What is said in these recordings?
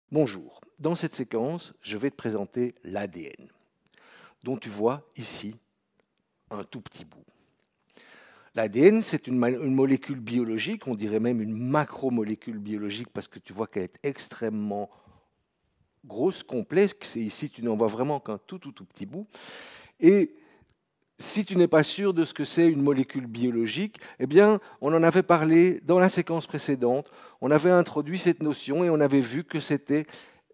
Bonjour, dans cette séquence, je vais te présenter l'ADN, dont tu vois ici un tout petit bout. L'ADN, c'est une molécule biologique, on dirait même une macromolécule biologique parce que tu vois qu'elle est extrêmement grosse, complexe, et ici tu n'en vois vraiment qu'un tout petit bout. Et si tu n'es pas sûr de ce que c'est une molécule biologique, eh bien, on en avait parlé dans la séquence précédente, on avait introduit cette notion et on avait vu que c'était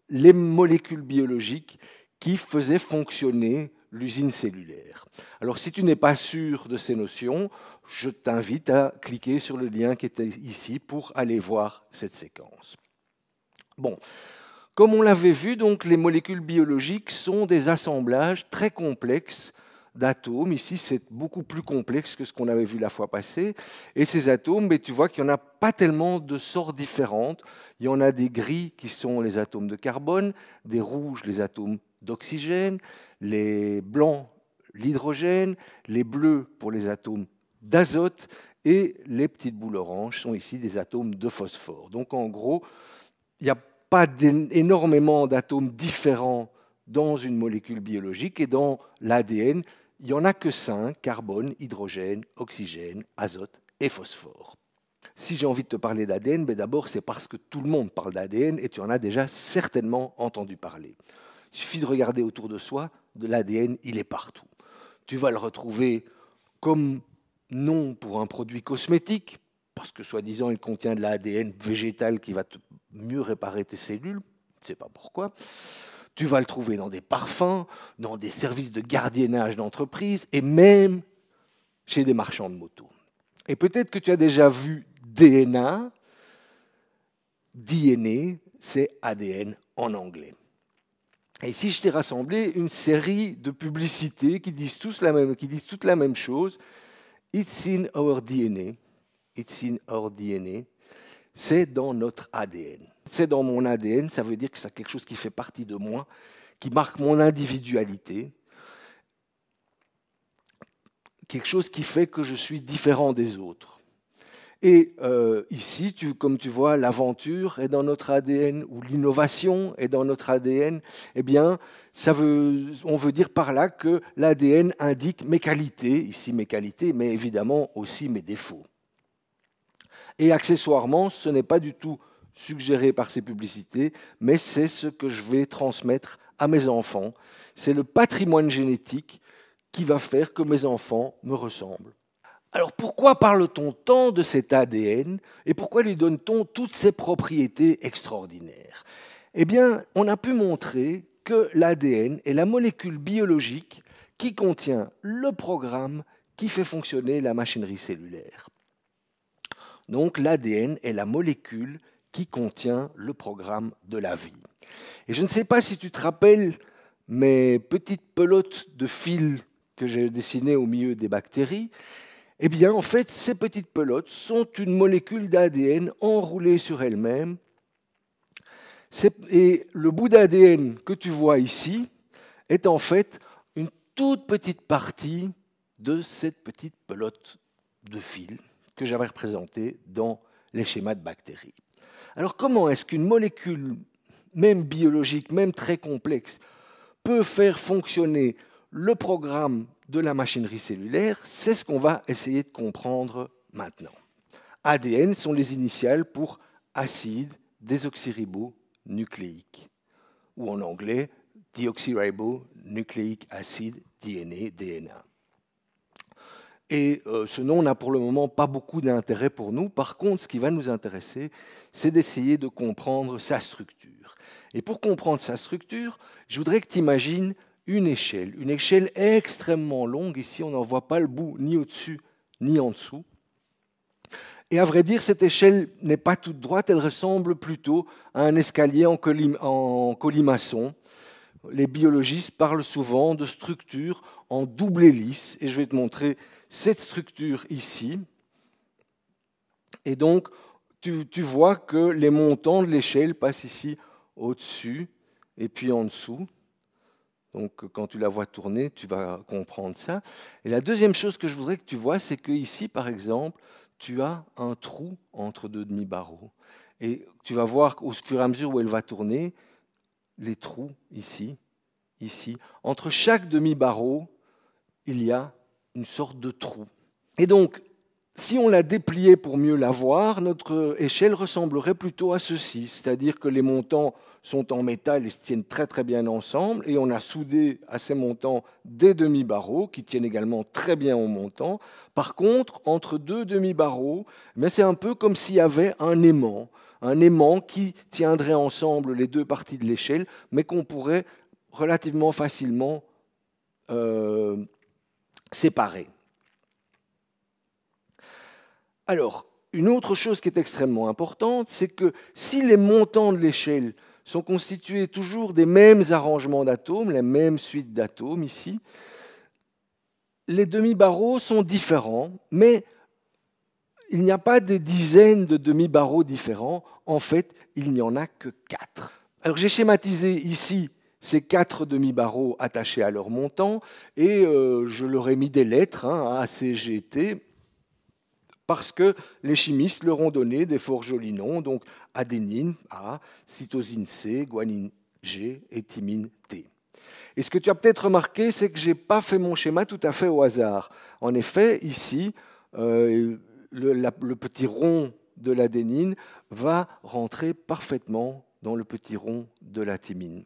les molécules biologiques qui faisaient fonctionner l'usine cellulaire. Alors, si tu n'es pas sûr de ces notions, je t'invite à cliquer sur le lien qui est ici pour aller voir cette séquence. Bon, comme on l'avait vu, donc, les molécules biologiques sont des assemblages très complexes d'atomes. Ici, c'est beaucoup plus complexe que ce qu'on avait vu la fois passée. Et ces atomes, mais tu vois qu'il n'y en a pas tellement de sortes différentes. Il y en a des gris qui sont les atomes de carbone, des rouges les atomes d'oxygène, les blancs l'hydrogène, les bleus pour les atomes d'azote, et les petites boules oranges sont ici des atomes de phosphore. Donc en gros, il n'y a pas énormément d'atomes différents dans une molécule biologique, et dans l'ADN, il n'y en a que 5, carbone, hydrogène, oxygène, azote et phosphore. Si j'ai envie de te parler d'ADN, d'abord c'est parce que tout le monde parle d'ADN et tu en as déjà certainement entendu parler. Il suffit de regarder autour de soi, de l'ADN, il est partout. Tu vas le retrouver comme nom pour un produit cosmétique, parce que soi-disant il contient de l'ADN végétal qui va mieux réparer tes cellules, je ne sais pas pourquoi. Tu vas le trouver dans des parfums, dans des services de gardiennage d'entreprise et même chez des marchands de motos. Et peut-être que tu as déjà vu DNA. DNA, c'est ADN en anglais. Et ici, je t'ai rassemblé une série de publicités qui disent toutes la même chose. It's in our DNA. It's in our DNA. C'est dans notre ADN. C'est dans mon ADN, ça veut dire que c'est quelque chose qui fait partie de moi, qui marque mon individualité, quelque chose qui fait que je suis différent des autres. Et ici, comme tu vois, l'aventure est dans notre ADN, ou l'innovation est dans notre ADN. Eh bien, on veut dire par là que l'ADN indique mes qualités, ici mes qualités, mais évidemment aussi mes défauts. Et accessoirement, ce n'est pas du tout suggéré par ces publicités, mais c'est ce que je vais transmettre à mes enfants. C'est le patrimoine génétique qui va faire que mes enfants me ressemblent. Alors pourquoi parle-t-on tant de cet ADN et pourquoi lui donne-t-on toutes ces propriétés extraordinaires? Eh bien, on a pu montrer que l'ADN est la molécule biologique qui contient le programme qui fait fonctionner la machinerie cellulaire. Donc l'ADN est la molécule qui contient le programme de la vie. Et je ne sais pas si tu te rappelles mes petites pelotes de fil que j'ai dessinées au milieu des bactéries. Eh bien, en fait, ces petites pelotes sont une molécule d'ADN enroulée sur elle-même. Et le bout d'ADN que tu vois ici est en fait une toute petite partie de cette petite pelote de fil que j'avais représentée dans les schémas de bactéries. Alors, comment est-ce qu'une molécule, même biologique, même très complexe, peut faire fonctionner le programme de la machinerie cellulaire? C'est ce qu'on va essayer de comprendre maintenant. ADN sont les initiales pour acide désoxyribonucléique, ou en anglais deoxyribonucleic acid DNA, DNA. Et ce nom n'a pour le moment pas beaucoup d'intérêt pour nous. Par contre, ce qui va nous intéresser, c'est d'essayer de comprendre sa structure. Et pour comprendre sa structure, je voudrais que tu imagines une échelle extrêmement longue. Ici, on n'en voit pas le bout ni au-dessus ni en dessous. Et à vrai dire, cette échelle n'est pas toute droite, elle ressemble plutôt à un escalier en colimaçon. Les biologistes parlent souvent de structure en double hélice, et je vais te montrer cette structure ici. Et donc, tu vois que les montants de l'échelle passent ici au-dessus et puis en dessous. Donc, quand tu la vois tourner, tu vas comprendre ça. Et la deuxième chose que je voudrais que tu vois, c'est qu'ici, par exemple, tu as un trou entre deux demi-barreaux. Et tu vas voir qu'au fur et à mesure où elle va tourner, les trous ici, ici, entre chaque demi-barreau, il y a une sorte de trou. Et donc, si on la dépliait pour mieux la voir, notre échelle ressemblerait plutôt à ceci, c'est-à-dire que les montants sont en métal et se tiennent très très bien ensemble, et on a soudé à ces montants des demi-barreaux qui tiennent également très bien aux montants. Par contre, entre deux demi-barreaux, c'est un peu comme s'il y avait un aimant qui tiendrait ensemble les deux parties de l'échelle, mais qu'on pourrait relativement facilement séparer. Alors, une autre chose qui est extrêmement importante, c'est que si les montants de l'échelle sont constitués toujours des mêmes arrangements d'atomes, la même suite d'atomes ici, les demi-barreaux sont différents, mais il n'y a pas des dizaines de demi-barreaux différents. En fait, il n'y en a que 4. Alors, j'ai schématisé ici ces 4 demi-barreaux attachés à leur montant, et je leur ai mis des lettres, A, C, G, T, parce que les chimistes leur ont donné des fort jolis noms, donc adénine A, cytosine C, guanine G et thymine T. Et ce que tu as peut-être remarqué, c'est que je n'ai pas fait mon schéma tout à fait au hasard. En effet, ici, le petit rond de l'adénine va rentrer parfaitement dans le petit rond de la thymine.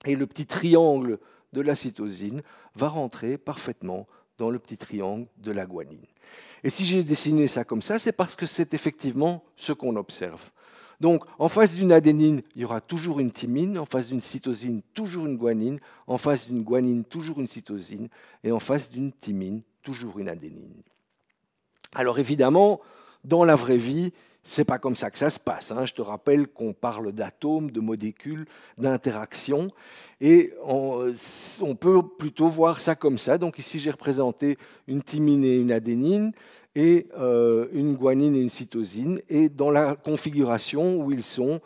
Et le petit triangle de la cytosine va rentrer parfaitement dans le petit triangle de la guanine. Et si j'ai dessiné ça comme ça, c'est parce que c'est effectivement ce qu'on observe. Donc, en face d'une adénine, il y aura toujours une thymine, en face d'une cytosine, toujours une guanine, en face d'une guanine, toujours une cytosine, et en face d'une thymine, toujours une adénine. Alors évidemment, dans la vraie vie, c'est pas comme ça que ça se passe. Je te rappelle qu'on parle d'atomes, de molécules, d'interactions, et on peut plutôt voir ça comme ça. Donc ici, j'ai représenté une thymine et une adénine, et une guanine et une cytosine, et dans la configuration où ils sont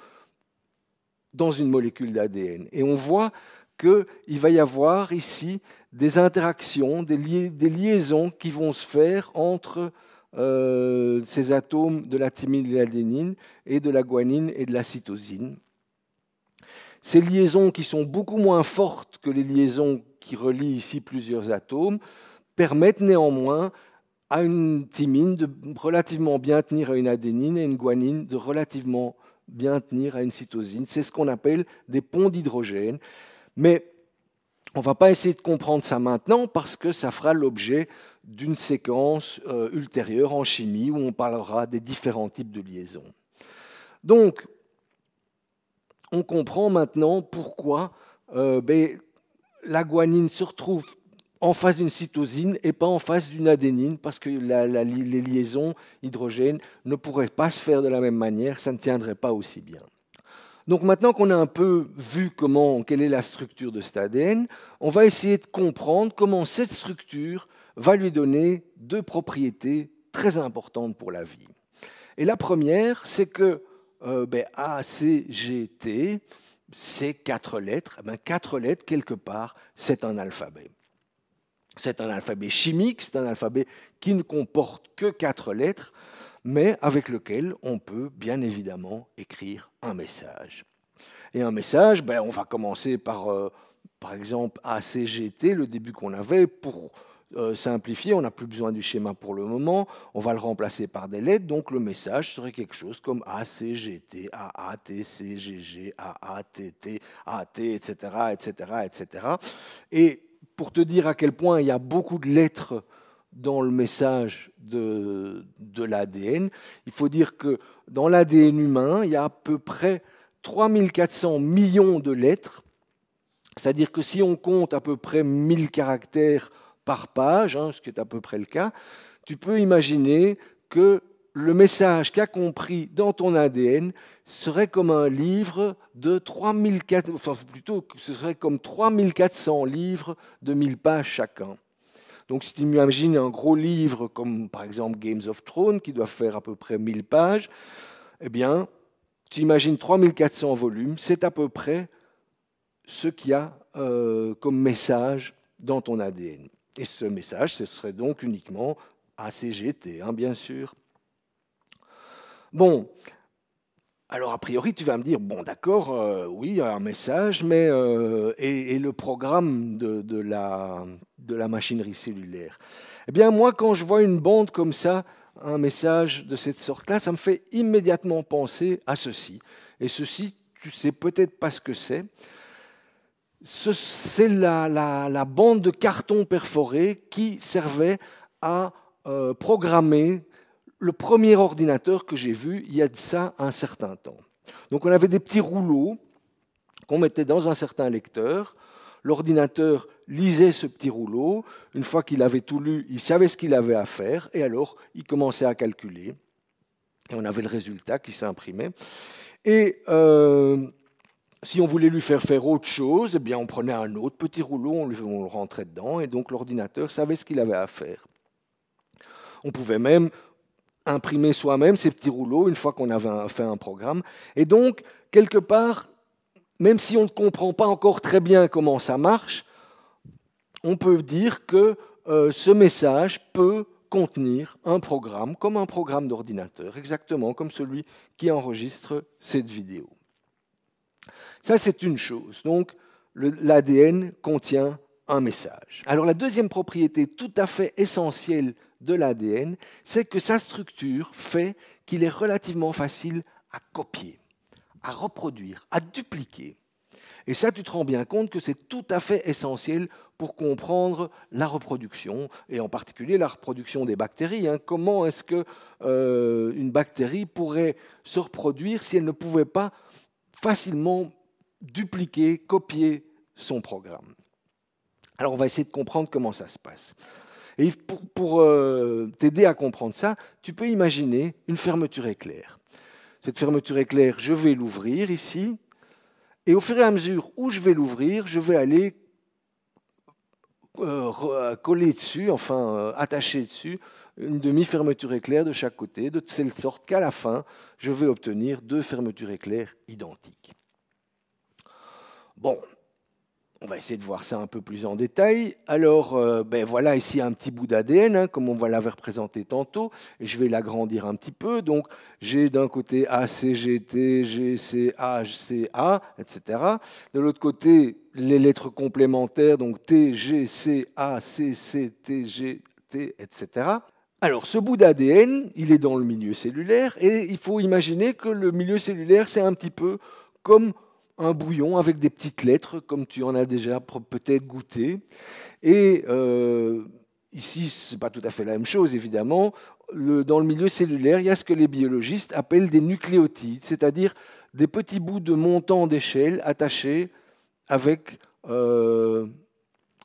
dans une molécule d'ADN. Et on voit qu'il va y avoir ici des interactions, des liaisons qui vont se faire entre ces atomes de la thymine et de l'adénine et de la guanine et de la cytosine. Ces liaisons qui sont beaucoup moins fortes que les liaisons qui relient ici plusieurs atomes permettent néanmoins à une thymine de relativement bien tenir à une adénine et une guanine de relativement bien tenir à une cytosine. C'est ce qu'on appelle des ponts d'hydrogène. Mais on ne va pas essayer de comprendre ça maintenant parce que ça fera l'objet d'une séquence ultérieure en chimie où on parlera des différents types de liaisons. Donc, on comprend maintenant pourquoi la guanine se retrouve en face d'une cytosine et pas en face d'une adénine, parce que les liaisons hydrogènes ne pourraient pas se faire de la même manière, ça ne tiendrait pas aussi bien. Donc maintenant qu'on a un peu vu quelle est la structure de cet ADN, on va essayer de comprendre comment cette structure va lui donner 2 propriétés très importantes pour la vie. Et la première, c'est que A, C, G, T, c'est 4 lettres. 4 lettres, quelque part, c'est un alphabet. C'est un alphabet chimique, c'est un alphabet qui ne comporte que 4 lettres, mais avec lequel on peut bien évidemment écrire un message. Et un message, on va commencer par exemple ACGT, le début qu'on avait. Pour simplifier, on n'a plus besoin du schéma pour le moment, on va le remplacer par des lettres, donc le message serait quelque chose comme ACGT, AATCGG, AATT, AT, etc., etc., etc. Et pour te dire à quel point il y a beaucoup de lettres dans le message de l'ADN, il faut dire que dans l'ADN humain, il y a à peu près 3400 millions de lettres, c'est-à-dire que si on compte à peu près 1000 caractères par page, ce qui est à peu près le cas, tu peux imaginer que le message qu'a compris dans ton ADN serait comme un livre de 3400, enfin plutôt ce serait comme 3400 livres de 1000 pages chacun. Donc si tu imagines un gros livre comme par exemple Games of Thrones qui doit faire à peu près 1000 pages, eh bien tu imagines 3400 volumes, c'est à peu près ce qu'il y a comme message dans ton ADN. Et ce message, ce serait donc uniquement ACGT, bien sûr. Bon, Alors, a priori, tu vas me dire, bon, d'accord, oui, il y a un message, mais et le programme de la machinerie cellulaire? Eh bien, moi, quand je vois une bande comme ça, un message de cette sorte-là, ça me fait immédiatement penser à ceci. Et ceci, tu sais peut-être pas ce que c'est. C'est la bande de carton perforé qui servait à programmer le premier ordinateur que j'ai vu il y a de ça un certain temps. Donc on avait des petits rouleaux qu'on mettait dans un certain lecteur. L'ordinateur lisait ce petit rouleau. Une fois qu'il avait tout lu, il savait ce qu'il avait à faire. Et alors, il commençait à calculer. Et on avait le résultat qui s'imprimait. Et si on voulait lui faire autre chose, eh bien on prenait un autre petit rouleau, on le rentrait dedans. Et donc l'ordinateur savait ce qu'il avait à faire. On pouvait même imprimer soi-même ces petits rouleaux une fois qu'on avait fait un programme. Et donc, quelque part, même si on ne comprend pas encore très bien comment ça marche, on peut dire que ce message peut contenir un programme, comme un programme d'ordinateur, exactement comme celui qui enregistre cette vidéo. Ça, c'est une chose. Donc, l'ADN contient un message. Alors, la deuxième propriété tout à fait essentielle de l'ADN, c'est que sa structure fait qu'il est relativement facile à copier, à reproduire, à dupliquer. Et ça, tu te rends bien compte que c'est tout à fait essentiel pour comprendre la reproduction, et en particulier la reproduction des bactéries. Comment est-ce qu'une bactérie pourrait se reproduire si elle ne pouvait pas facilement dupliquer, copier son programme? Alors, on va essayer de comprendre comment ça se passe. Et pour t'aider à comprendre ça, tu peux imaginer une fermeture éclair. Cette fermeture éclair, je vais l'ouvrir ici, et au fur et à mesure où je vais l'ouvrir, je vais aller coller dessus, enfin attacher dessus, une demi-fermeture éclair de chaque côté, de telle sorte qu'à la fin, je vais obtenir deux fermetures éclair identiques. Bon. On va essayer de voir ça un peu plus en détail. Alors, voilà ici un petit bout d'ADN, comme on va l'avoir représenté tantôt, et je vais l'agrandir un petit peu. Donc, j'ai d'un côté ACGT, GCA, CA, etc. De l'autre côté, les lettres complémentaires, donc T, G, C, A, C, C, T, G, T, etc. Alors, ce bout d'ADN, il est dans le milieu cellulaire, et il faut imaginer que le milieu cellulaire, c'est un petit peu comme un bouillon avec des petites lettres, comme tu en as déjà peut-être goûté. Et ici, ce n'est pas tout à fait la même chose, évidemment. Dans le milieu cellulaire, il y a ce que les biologistes appellent des nucléotides, c'est-à-dire des petits bouts de montant d'échelle attachés avec un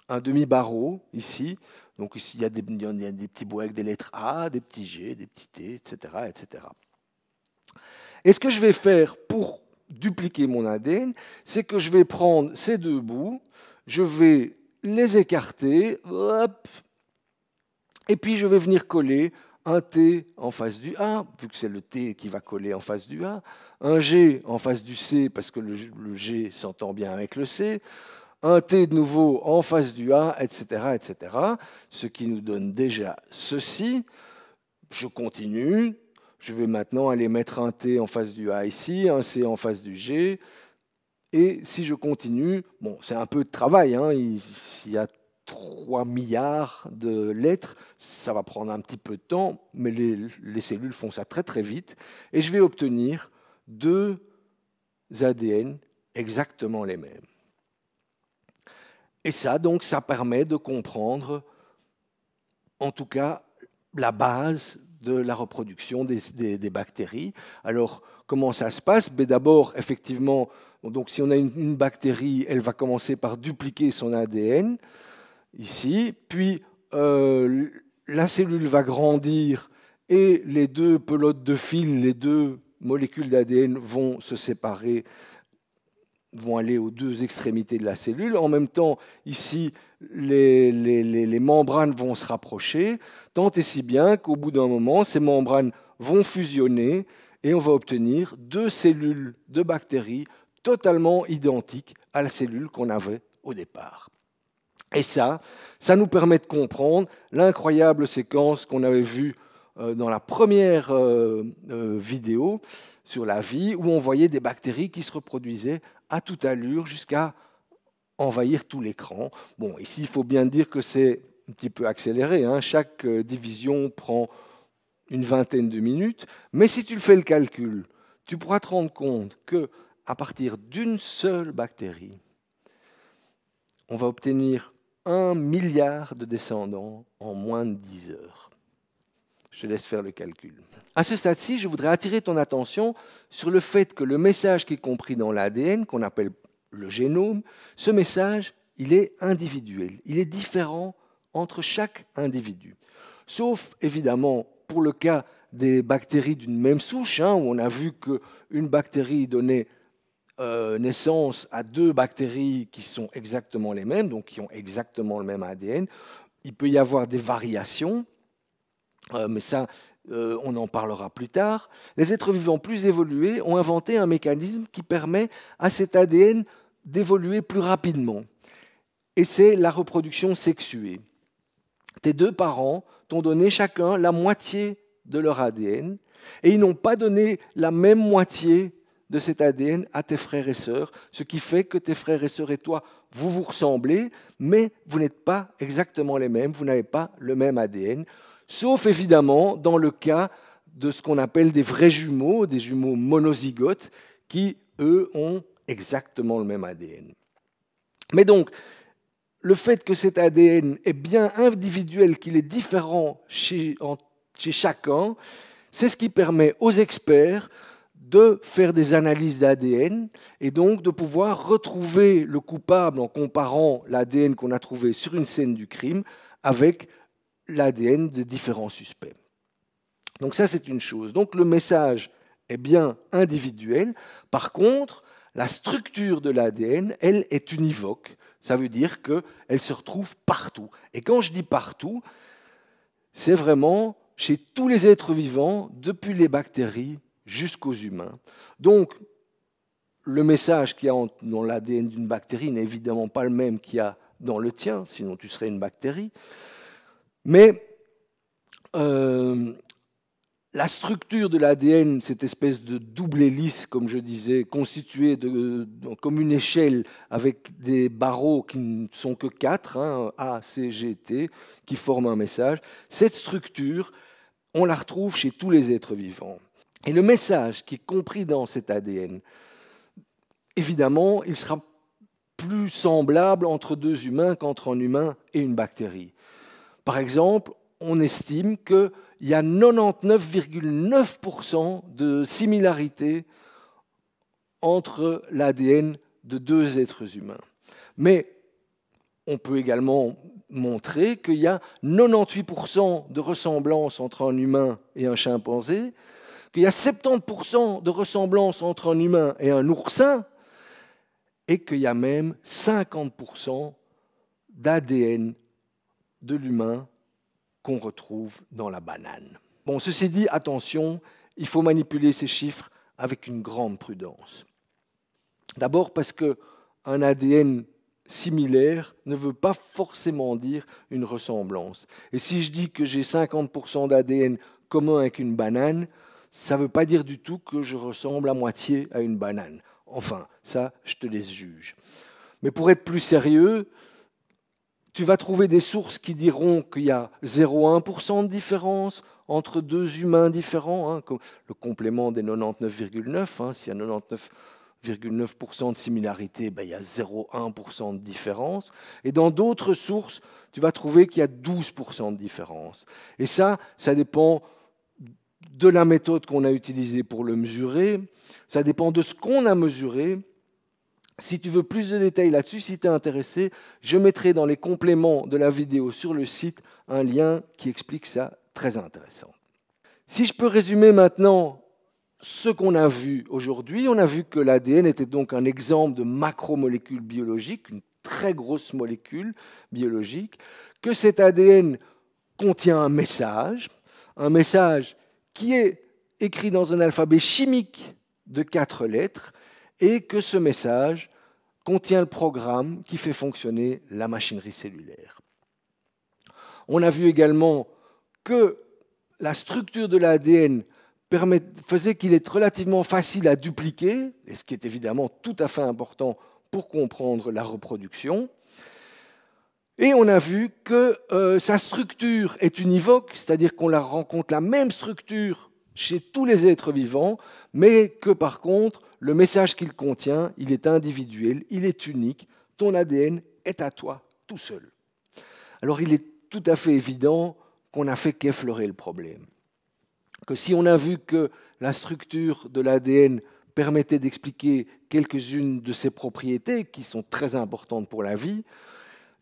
demi-barreau, ici. Donc ici, il y a des petits bouts avec des lettres A, des petits G, des petits T, etc., etc. Et ce que je vais faire pour dupliquer mon ADN, c'est que je vais prendre ces deux bouts, je vais les écarter, hop, et puis je vais venir coller un T en face du A, vu que c'est le T qui va coller en face du A, un G en face du C, parce que le G s'entend bien avec le C, un T de nouveau en face du A, etc., etc. Ce qui nous donne déjà ceci. Je continue. Je vais maintenant aller mettre un T en face du A ici, un C en face du G. Et si je continue, bon, c'est un peu de travail. S'il y a 3 milliards de lettres, ça va prendre un petit peu de temps, mais les cellules font ça très très vite. Et je vais obtenir deux ADN exactement les mêmes. Et ça, donc, ça permet de comprendre, en tout cas, la base de la reproduction des bactéries. Alors, comment ça se passe? D'abord, effectivement, donc, si on a une bactérie, elle va commencer par dupliquer son ADN, ici, puis la cellule va grandir et les deux pelotes de fil, les deux molécules d'ADN vont se séparer, vont aller aux deux extrémités de la cellule. En même temps, ici, les membranes vont se rapprocher, tant et si bien qu'au bout d'un moment, ces membranes vont fusionner et on va obtenir deux cellules de bactéries totalement identiques à la cellule qu'on avait au départ. Et ça nous permet de comprendre l'incroyable séquence qu'on avait vue dans la première vidéo sur la vie, où on voyait des bactéries qui se reproduisaient à toute allure jusqu'à envahir tout l'écran. Bon, ici, il faut bien dire que c'est un petit peu accéléré, hein. Chaque division prend une vingtaine de minutes, mais si tu le fais le calcul, tu pourras te rendre compte qu'à partir d'une seule bactérie, on va obtenir 1 milliard de descendants en moins de 10 heures. Je te laisse faire le calcul. À ce stade-ci, je voudrais attirer ton attention sur le fait que le message qui est compris dans l'ADN, qu'on appelle le génome, ce message, il est individuel. Il est différent entre chaque individu. Sauf, évidemment, pour le cas des bactéries d'une même souche, hein, où on a vu qu'une bactérie donnait naissance à 2 bactéries qui sont exactement les mêmes, donc qui ont exactement le même ADN. Il peut y avoir des variations, mais ça, on en parlera plus tard. Les êtres vivants plus évolués ont inventé un mécanisme qui permet à cet ADN d'évoluer plus rapidement. Et c'est la reproduction sexuée. Tes 2 parents t'ont donné chacun la moitié de leur ADN, et ils n'ont pas donné la même moitié de cet ADN à tes frères et sœurs, ce qui fait que tes frères et sœurs et toi, vous vous ressemblez, mais vous n'êtes pas exactement les mêmes, vous n'avez pas le même ADN, sauf évidemment dans le cas de ce qu'on appelle des vrais jumeaux, des jumeaux monozygotes, qui, eux, ont exactement le même ADN. Mais donc, le fait que cet ADN est bien individuel, qu'il est différent chez chacun, c'est ce qui permet aux experts de faire des analyses d'ADN et donc de pouvoir retrouver le coupable en comparant l'ADN qu'on a trouvé sur une scène du crime avec l'ADN de différents suspects. Donc ça, c'est une chose. Donc le message est bien individuel. Par contre, la structure de l'ADN, elle, est univoque. Ça veut dire qu'elle se retrouve partout. Et quand je dis partout, c'est vraiment chez tous les êtres vivants, depuis les bactéries jusqu'aux humains. Donc, le message qu'il y a dans l'ADN d'une bactérie n'est évidemment pas le même qu'il y a dans le tien, sinon tu serais une bactérie. Mais la structure de l'ADN, cette espèce de double hélice, comme je disais, constituée comme une échelle avec des barreaux qui ne sont que 4, hein, A, C, G, T, qui forment un message, cette structure, on la retrouve chez tous les êtres vivants. Et le message qui est compris dans cet ADN, évidemment, il sera plus semblable entre 2 humains qu'entre un humain et une bactérie. Par exemple, on estime qu'il y a 99,9% de similarité entre l'ADN de 2 êtres humains. Mais on peut également montrer qu'il y a 98% de ressemblance entre un humain et un chimpanzé, qu'il y a 70% de ressemblance entre un humain et un oursin, et qu'il y a même 50% d'ADN de l'humain qu'on retrouve dans la banane. Bon, ceci dit, attention, il faut manipuler ces chiffres avec une grande prudence. D'abord parce qu'un ADN similaire ne veut pas forcément dire une ressemblance. Et si je dis que j'ai 50% d'ADN commun avec une banane, ça ne veut pas dire du tout que je ressemble à moitié à une banane. Enfin, ça, je te laisse juger. Mais pour être plus sérieux, tu vas trouver des sources qui diront qu'il y a 0,1% de différence entre 2 humains différents, hein, le complément des 99,9, hein, s'il y a 99,9% de similarité, ben, il y a 0,1% de différence. Et dans d'autres sources, tu vas trouver qu'il y a 12% de différence. Et ça dépend de la méthode qu'on a utilisée pour le mesurer, ça dépend de ce qu'on a mesuré. Si tu veux plus de détails là-dessus, si tu es intéressé, je mettrai dans les compléments de la vidéo sur le site un lien qui explique ça, très intéressant. Si je peux résumer maintenant ce qu'on a vu aujourd'hui, on a vu que l'ADN était donc un exemple de macromolécule biologique, une très grosse molécule biologique, que cet ADN contient un message qui est écrit dans un alphabet chimique de 4 lettres, et que ce message contient le programme qui fait fonctionner la machinerie cellulaire. On a vu également que la structure de l'ADN faisait qu'il est relativement facile à dupliquer, et ce qui est évidemment tout à fait important pour comprendre la reproduction. Et on a vu que sa structure est univoque, c'est-à-dire qu'on rencontre la même structure chez tous les êtres vivants, mais que par contre, le message qu'il contient, il est individuel, il est unique, ton ADN est à toi, tout seul. Alors il est tout à fait évident qu'on n'a fait qu'effleurer le problème. Que si on a vu que la structure de l'ADN permettait d'expliquer quelques-unes de ses propriétés, qui sont très importantes pour la vie,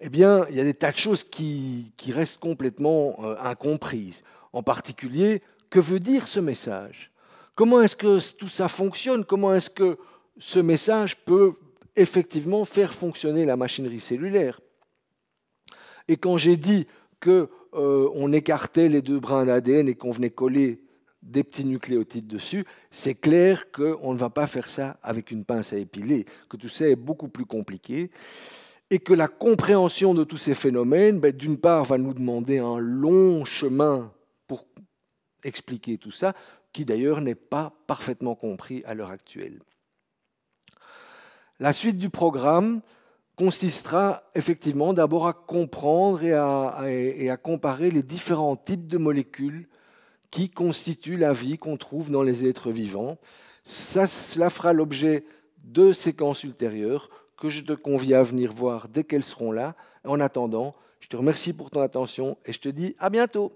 eh bien, il y a des tas de choses qui restent complètement incomprises. En particulier, que veut dire ce message? Comment est-ce que tout ça fonctionne? Comment est-ce que ce message peut effectivement faire fonctionner la machinerie cellulaire? Et quand j'ai dit qu'on écartait les deux brins d'ADN et qu'on venait coller des petits nucléotides dessus, c'est clair qu'on ne va pas faire ça avec une pince à épiler, que tout ça est beaucoup plus compliqué, et que la compréhension de tous ces phénomènes, d'une part, va nous demander un long chemin pour expliquer tout ça, qui d'ailleurs n'est pas parfaitement compris à l'heure actuelle. La suite du programme consistera effectivement d'abord à comprendre et à comparer les différents types de molécules qui constituent la vie qu'on trouve dans les êtres vivants. Cela fera l'objet de séquences ultérieures que je te convie à venir voir dès qu'elles seront là. En attendant, je te remercie pour ton attention et je te dis à bientôt.